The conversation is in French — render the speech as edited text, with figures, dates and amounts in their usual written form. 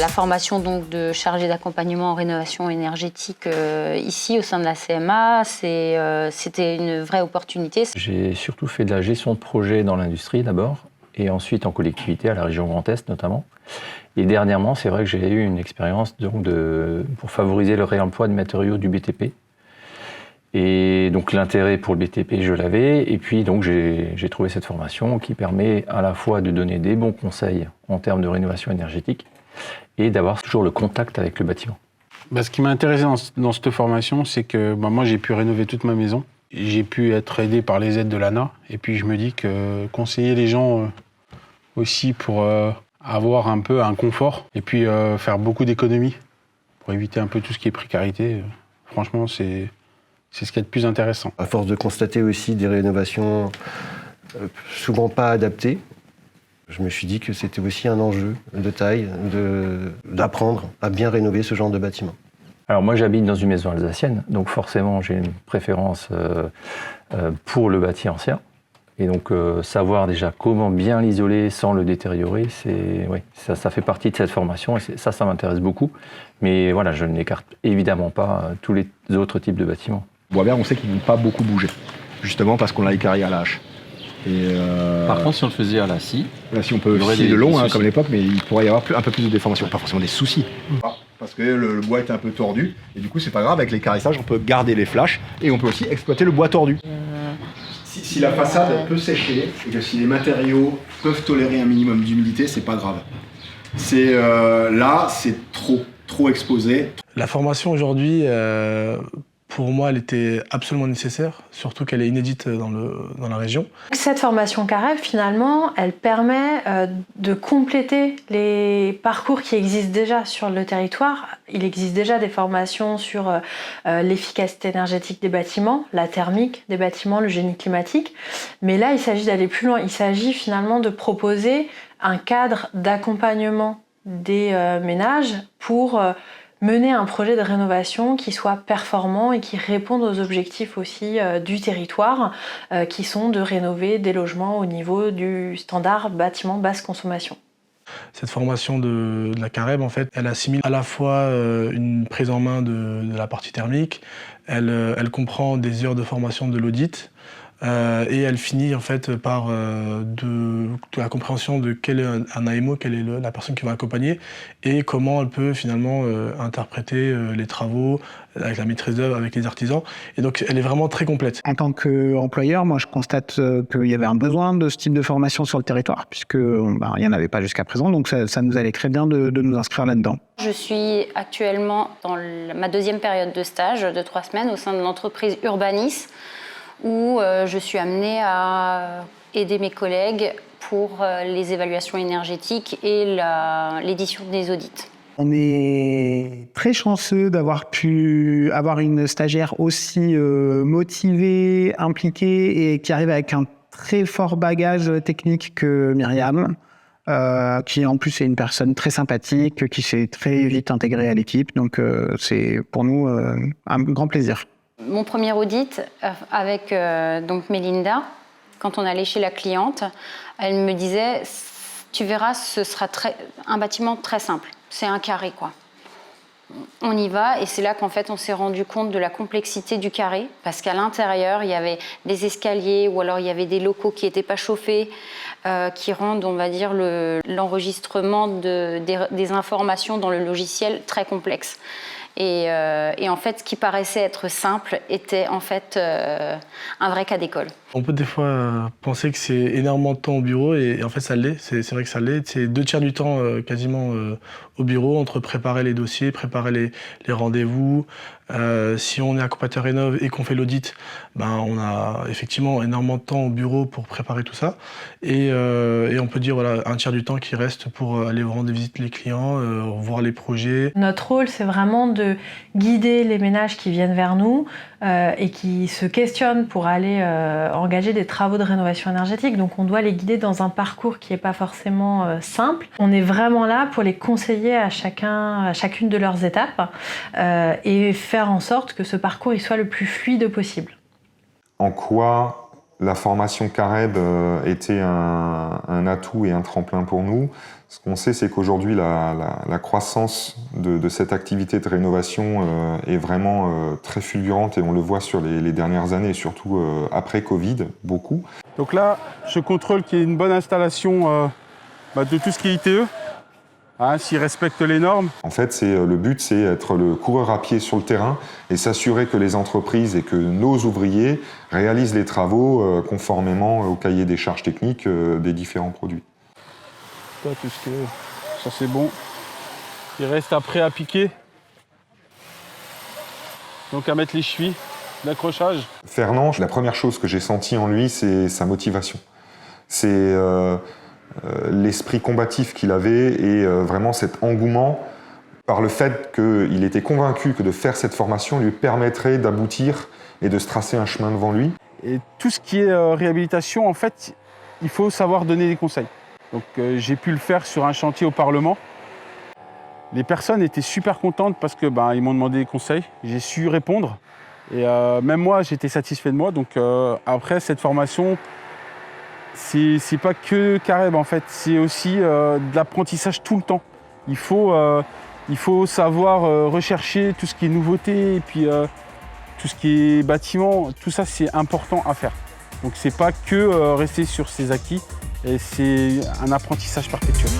La formation donc de chargé d'accompagnement en rénovation énergétique ici au sein de la CMA, c'était une vraie opportunité. J'ai surtout fait de la gestion de projet dans l'industrie d'abord, et ensuite en collectivité, à la région Grand Est notamment. Et dernièrement, c'est vrai que j'ai eu une expérience pour favoriser le réemploi de matériaux du BTP. Et donc l'intérêt pour le BTP, je l'avais. Et puis donc j'ai trouvé cette formation qui permet à la fois de donner des bons conseils en termes de rénovation énergétique et d'avoir toujours le contact avec le bâtiment. Ce qui m'a intéressé dans cette formation, c'est que moi j'ai pu rénover toute ma maison. J'ai pu être aidé par les aides de l'ANA. Et puis je me dis que conseiller les gens aussi pour avoir un peu un confort et puis faire beaucoup d'économies pour éviter un peu tout ce qui est précarité, franchement c'est ce qu'il y a de plus intéressant. À force de constater aussi des rénovations souvent pas adaptées, je me suis dit que c'était aussi un enjeu de taille d'apprendre à bien rénover ce genre de bâtiment. Alors moi j'habite dans une maison alsacienne, donc forcément j'ai une préférence pour le bâti ancien. Et donc savoir déjà comment bien l'isoler sans le détériorer, ça fait partie de cette formation et ça m'intéresse beaucoup. Mais voilà, je n'écarte évidemment pas tous les autres types de bâtiments. Bois vert, on sait qu'ils ne vont pas beaucoup bouger, justement parce qu'on l'a écarré à la hache. Par contre, si on le faisait à la scie... Là, si on peut scier de long, comme à l'époque, mais il pourrait y avoir un peu plus de déformation. Pas forcément des soucis. Parce que le bois était un peu tordu, et du coup, c'est pas grave, avec l'écarissage, on peut garder les flashs, et on peut aussi exploiter le bois tordu. Si la façade peut sécher, et que si les matériaux peuvent tolérer un minimum d'humidité, c'est pas grave. Là, c'est trop exposé. La formation aujourd'hui, pour moi, elle était absolument nécessaire, surtout qu'elle est inédite dans la région. Cette formation CAREB, finalement, elle permet de compléter les parcours qui existent déjà sur le territoire. Il existe déjà des formations sur l'efficacité énergétique des bâtiments, la thermique des bâtiments, le génie climatique. Mais là, il s'agit d'aller plus loin. Il s'agit finalement de proposer un cadre d'accompagnement des ménages pour mener un projet de rénovation qui soit performant et qui réponde aux objectifs aussi du territoire, qui sont de rénover des logements au niveau du standard bâtiment basse consommation. Cette formation de la CAREB, en fait, elle assimile à la fois une prise en main de la partie thermique, elle comprend des heures de formation de l'audit, et elle finit en fait par de la compréhension de quel est un AMO, quelle est la personne qui va accompagner et comment elle peut finalement interpréter les travaux avec la maîtrise d'œuvre, avec les artisans. Et donc elle est vraiment très complète. En tant qu'employeur, moi je constate qu'il y avait un besoin de ce type de formation sur le territoire puisque il n'y en avait pas jusqu'à présent, donc ça nous allait très bien de nous inscrire là-dedans. Je suis actuellement dans ma deuxième période de stage de 3 semaines au sein de l'entreprise Urbanis, où je suis amenée à aider mes collègues pour les évaluations énergétiques et l'édition des audits. On est très chanceux d'avoir pu avoir une stagiaire aussi motivée, impliquée et qui arrive avec un très fort bagage technique que Myriam, qui en plus est une personne très sympathique, qui s'est très vite intégrée à l'équipe. Donc c'est pour nous un grand plaisir. Mon premier audit avec donc Mélinda, quand on allait chez la cliente, elle me disait « Tu verras, ce sera un bâtiment très simple, c'est un carré quoi. » On y va et c'est là qu'en fait on s'est rendu compte de la complexité du carré parce qu'à l'intérieur il y avait des escaliers ou alors il y avait des locaux qui n'étaient pas chauffés qui rendent on va dire l'enregistrement des informations dans le logiciel très complexe. Et en fait, ce qui paraissait être simple était en fait un vrai cas d'école. On peut des fois penser que c'est énormément de temps au bureau et en fait ça l'est, c'est vrai que ça l'est. C'est 2/3 du temps quasiment au bureau entre préparer les dossiers, préparer les rendez-vous. Si on est accompagnateur rénov et qu'on fait l'audit, on a effectivement énormément de temps au bureau pour préparer tout ça. Et on peut dire voilà, 1/3 du temps qui reste pour aller rendre visite les clients, voir les projets. Notre rôle, c'est vraiment de guider les ménages qui viennent vers nous et qui se questionnent pour aller engager des travaux de rénovation énergétique. Donc on doit les guider dans un parcours qui n'est pas forcément simple. On est vraiment là pour les conseiller à chacune de leurs étapes et faire en sorte que ce parcours il soit le plus fluide possible. En quoi La formation Careb était un atout et un tremplin pour nous. Ce qu'on sait, c'est qu'aujourd'hui, la croissance de cette activité de rénovation est vraiment très fulgurante et on le voit sur les dernières années, et surtout après Covid, beaucoup. Donc là, je contrôle qu'il y ait une bonne installation de tout ce qui est ITE, s'ils respectent les normes. En fait, le but, c'est être le coureur à pied sur le terrain et s'assurer que les entreprises et que nos ouvriers réalisent les travaux conformément au cahier des charges techniques des différents produits. Ça, ça c'est bon. Il reste après à piquer. Donc à mettre les chevilles, l'accrochage. Fernand, la première chose que j'ai sentie en lui, c'est sa motivation. C'est l'esprit combatif qu'il avait et vraiment cet engouement par le fait qu'il était convaincu que de faire cette formation lui permettrait d'aboutir et de se tracer un chemin devant lui. Et tout ce qui est réhabilitation, en fait, il faut savoir donner des conseils. Donc j'ai pu le faire sur un chantier au Parlement. Les personnes étaient super contentes parce que ils m'ont demandé des conseils. J'ai su répondre et même moi j'étais satisfait de moi. Donc après cette formation, c'est pas que Careb en fait, c'est aussi de l'apprentissage tout le temps. Il faut savoir rechercher tout ce qui est nouveauté et puis tout ce qui est bâtiment. Tout ça c'est important à faire. Donc c'est pas que rester sur ses acquis. Et c'est un apprentissage perpétuel.